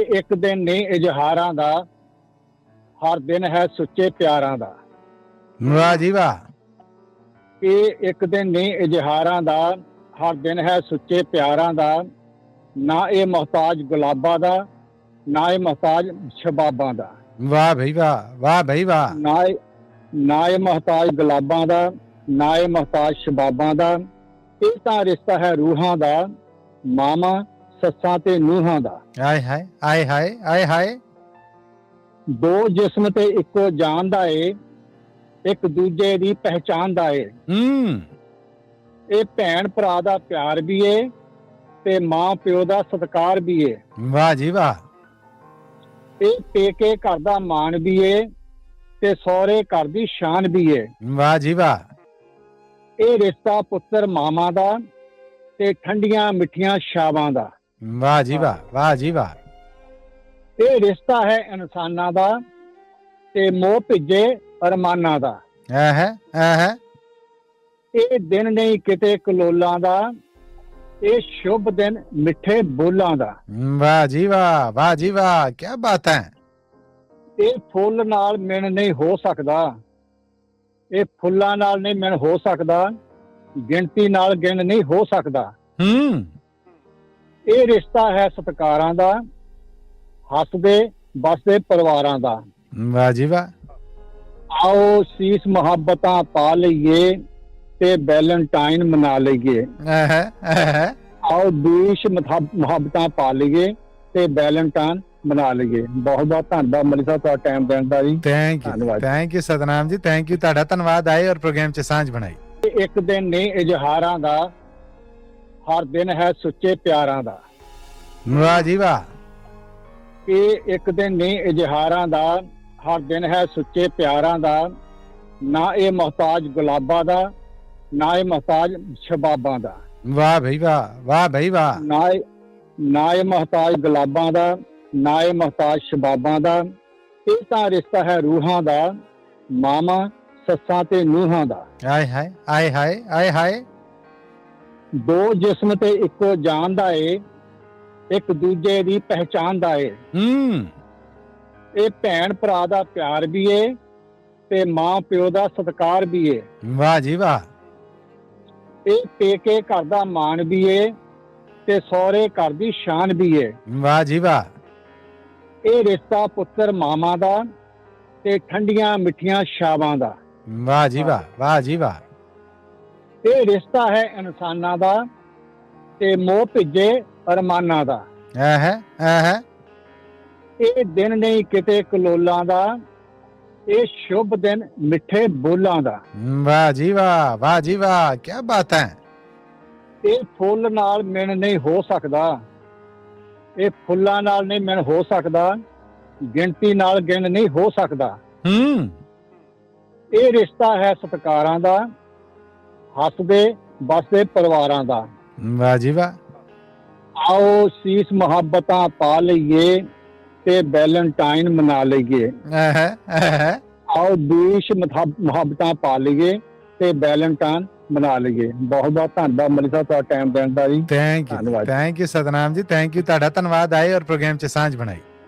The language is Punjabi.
ਇਹ ਇੱਕ ਦਿਨ ਨਹੀਂ ਇਜ਼ਹਾਰਾਂ ਦਾ, ਹਰ ਦਿਨ ਹੈ ਸੁੱਚੇ ਪਿਆਰਾਂ ਦਾ। ਵਾਹ ਜੀ ਵਾਹ। ਇਹ ਇੱਕ ਦਿਨ ਨਹੀਂ ਇਜ਼ਹਾਰਾਂ ਦਾ, ਹਰ ਦਿਨ ਹੈ ਸੁੱਚੇ ਪਿਆਰਾਂ ਦਾ। ਨਾ ਇਹ ਮੁਹਤਾਜ ਗੁਲਾਬਾਂ ਦਾ, ਨਾ ਇਹ ਮੁਹਤਾਜ ਸ਼ਬਾਬਾਂ ਦਾ। ਵਾਹ ਭਈ ਵਾਹ, ਵਾਹ ਭਈ ਵਾਹ। ਨਾ ਇਹ ਮੁਹਤਾਜ ਗੁਲਾਬਾਂ ਦਾ, ਨਾ ਇਹ ਮੁਹਤਾਜ ਸ਼ਬਾਬਾਂ ਦਾ। ਇਹ ਤਾਂ ਰਿਸ਼ਤਾ ਹੈ ਰੂਹਾਂ ਦਾ, ਮਾਵਾਂ ਸੱਸਾਂ ਤੇ ਨੂੰਹਾਂ ਦਾ। ਆਏ ਹਾਏ ਆਏ ਹਾਏ ਆਏ ਹਾਏ। ਦੋ ਜਿਸਮ ਤੇ ਇੱਕੋ ਜਾਨ ਦਾ ਏ, ਇੱਕ ਦੂਜੇ ਦੀ ਪਹਿਚਾਨ ਦਾ ਏ। ਇਹ ਭੈਣ ਭਰਾ ਦਾ ਪਿਆਰ ਵੀ ਏ ਤੇ ਮਾਂ ਪਿਓ ਦਾ ਸਤਿਕਾਰ ਵੀ ਏ। ਵਾਹ ਜੀ ਵਾਹ। ਇਹ ਪੇਕੇ ਘਰ ਦਾ ਮਾਣ ਵੀ ਏ ਤੇ ਸਹੁਰੇ ਘਰ ਦੀ ਸ਼ਾਨ ਵੀ ਏ। ਵਾਹ ਜੀ ਵਾਹ। ਇਹ ਰਿਸ਼ਤਾ ਪੁੱਤਰ ਮਾਵਾਂ ਦਾ ਤੇ ਠੰਡੀਆਂ ਮਿੱਠੀਆਂ ਛਾਵਾਂ ਦਾ। ਵਾਹ ਜੀ ਵਾਹ, ਵਾਹ ਜੀ ਵਾਹ। ਇਹ ਰਿਸ਼ਤਾ ਹੈ ਇਨਸਾਨਾਂ ਦਾ ਤੇ ਮੋਹ ਭਿੱਜੇ ਅਰਮਾਨਾਂ ਦਾ। ਇਹ ਦਿਨ ਨਹੀਂ ਕਿਤੇ ਕਲੋਲਾਂ ਦਾ, ਇਹ ਸ਼ੁਭ ਦਿਨ ਮਿੱਠੇ ਬੋਲਾਂ ਦਾ। ਵਾਹ ਜੀ ਵਾਹ, ਵਾਹ ਜੀ ਵਾਹ, ਕੀ ਬਾਤ ਹੈ। ਇਹ ਫੁੱਲ ਨਾਲ ਮਿਣ ਨਹੀਂ ਹੋ ਸਕਦਾ, ਇਹ ਫੁੱਲਾਂ ਨਾਲ ਨਹੀਂ ਮਿਣ ਹੋ ਸਕਦਾ, ਗਿਣਤੀ ਨਾਲ ਗਿਣ ਨਹੀਂ ਹੋ ਸਕਦਾ। ਇਹ ਰਿਸ਼ਤਾ ਹੈ ਸਤਿਕਾਰਾਂ ਦਾ, ਹੱਸਦੇ ਬਸਦੇ ਪਰਿਵਾਰਾਂ ਦਾ। ਵਾਹ ਜੀ ਵਾਹ। ਆਓ ਸੀਸ ਮੁਹੱਬਤਾਂ ਪਾ ਲਈਏ ਤੇ ਵੈਲੈਂਟਾਈਨ ਮਨਾ ਲਈਏ। ਆਓ ਦੇਸ਼ ਮੁਹੱਬਤਾਂ ਪਾ ਲਈਏ ਤੇ ਵੈਲੈਂਟਾਈਨ ਮਨਾ ਲਈਏ। ਬਹੁਤ ਬਹੁਤ ਧੰਨਵਾਦ ਮਲੀ ਸਾਹਿਬ ਤੁਹਾਡਾ ਟਾਈਮ ਦੇਣ ਦਾ ਜੀ। ਥੈਂਕ ਯੂ ਸਤਨਾਮ ਜੀ, ਥੈਂਕ ਯੂ। ਤੁਹਾਡਾ ਧੰਨਵਾਦ ਆਏ ਔਰ ਪ੍ਰੋਗਰਾਮ 'ਚ ਸਾਂਝ ਬਣਾਈ। ਇੱਕ ਦਿਨ ਨਹੀਂ ਇਜ਼ਹਾਰਾਂ ਦਾ, ਹਰ ਦਿਨ ਹੈ ਸੁੱਚੇ ਪਿਆਰਾਂ ਦਾ। ਵਾਹ ਜੀ ਵਾਹ। ਇਹ ਇੱਕ ਦਿਨ ਨਹੀਂ ਇਜ਼ਹਾਰਾਂ ਦਾ, ਹਰ ਦਿਨ ਹੈ ਸੁੱਚੇ ਪਿਆਰਾਂ ਦਾ। ਨਾ ਇਹ ਮੁਹਤਾਜ ਗੁਲਾਬਾਂ ਦਾ, ਨਾ ਇਹ ਮੁਹਤਾਜ ਸ਼ਬਾਬਾਂ ਦਾ। ਵਾਹ ਭਈ ਵਾਹ, ਵਾਹ ਭਈ ਵਾਹ। ਨਾ ਇਹ ਮੁਹਤਾਜ ਗੁਲਾਬਾਂ ਦਾ, ਨਾ ਇਹ ਮੁਹਤਾਜ ਸ਼ਬਾਬਾਂ ਦਾ। ਇਹ ਤਾਂ ਰਿਸ਼ਤਾ ਹੈ ਰੂਹਾਂ ਦਾ, ਮਾਵਾਂ ਸੱਸਾਂ ਤੇ ਨੂੰਹਾਂ ਦਾ। ਆਏ ਹਾਏ ਆਏ ਹਾਏ ਆਏ ਹਾਏ। ਦੋ ਜਿਸਮ ਤੇ ਇੱਕੋ ਜਾਨ ਦਾ ਏ, ਇੱਕ ਦੂਜੇ ਦੀ ਪਹਿਚਾਨ ਦਾ ਏ। ਇਹ ਭੈਣ ਭਰਾ ਦਾ ਪਿਆਰ ਵੀ ਏ ਤੇ ਮਾਂ ਪਿਓ ਦਾ ਸਤਿਕਾਰ ਵੀ ਏ। ਵਾਹ ਜੀ ਵਾਹ। ਇਹ ਪੇਕੇ ਘਰ ਦਾ ਮਾਣ ਵੀ ਏ ਤੇ ਸਹੁਰੇ ਘਰ ਦੀ ਸ਼ਾਨ ਵੀ ਏ। ਵਾਹ ਜੀ ਵਾਹ। ਇਹ ਰਿਸ਼ਤਾ ਪੁੱਤਰ ਮਾਵਾਂ ਦਾ ਤੇ ਠੰਡੀਆਂ ਮਿੱਠੀਆਂ ਛਾਵਾਂ ਦਾ। ਵਾਹ ਜੀ ਵਾਹ, ਵਾਹ ਜੀ ਵਾਹ। ਇਹ ਰਿਸ਼ਤਾ ਹੈ ਇਨਸਾਨਾਂ ਦਾ ਤੇ ਮੋਹ ਭਿੱਜੇ ਅਰਮਾਨਾਂ ਦਾ। ਇਹ ਦਿਨ ਨਹੀਂ ਕਿਤੇ ਕਲੋਲਾਂ ਦਾ, ਇਹ ਸ਼ੁਭ ਦਿਨ ਮਿੱਠੇ ਬੋਲਾਂ ਦਾ। ਵਾਹ ਜੀ ਵਾਹ, ਵਾਹ ਜੀ ਵਾਹ, ਕੀ ਬਾਤ ਹੈ। ਇਹ ਫੁੱਲ ਨਾਲ ਮਿਣ ਨਹੀਂ ਹੋ ਸਕਦਾ, ਇਹ ਫੁੱਲਾਂ ਨਾਲ ਨਹੀਂ ਮਿਣ ਹੋ ਸਕਦਾ, ਗਿਣਤੀ ਨਾਲ ਗਿਣ ਨਹੀਂ ਹੋ ਸਕਦਾ। ਇਹ ਰਿਸ਼ਤਾ ਹੈ ਸਤਿਕਾਰਾਂ ਦਾ, ਹੱਸਦੇ ਬਸਦੇ ਪਰਿਵਾਰਾਂ ਦਾ। ਵਾਹ ਜੀ ਵਾਹ। ਆਓ ਸੀਸ ਮੁਹੱਬਤਾਂ ਪਾ ਲਈਏ ਤੇ ਵੈਲੈਂਟਾਈਨ ਮਨਾ ਲਈਏ। ਆਓ ਦੇਸ਼ ਮੁਹੱਬਤਾਂ ਪਾ ਲਈਏ ਤੇ ਵੈਲੈਂਟਾਈਨ ਮਨਾ ਲਈਏ। ਬਹੁਤ ਬਹੁਤ ਧੰਨਵਾਦ ਮਲੀ ਸਾਹਿਬ ਤੁਹਾਡਾ ਟਾਈਮ ਦੇਣ ਦਾ ਜੀ। ਥੈਂਕ ਯੂ ਸਤਨਾਮ ਜੀ, ਥੈਂਕ ਯੂ। ਤੁਹਾਡਾ ਧੰਨਵਾਦ ਆਏ ਔਰ ਪ੍ਰੋਗਰਾਮ 'ਚ ਸਾਂਝ ਬਣਾਈ।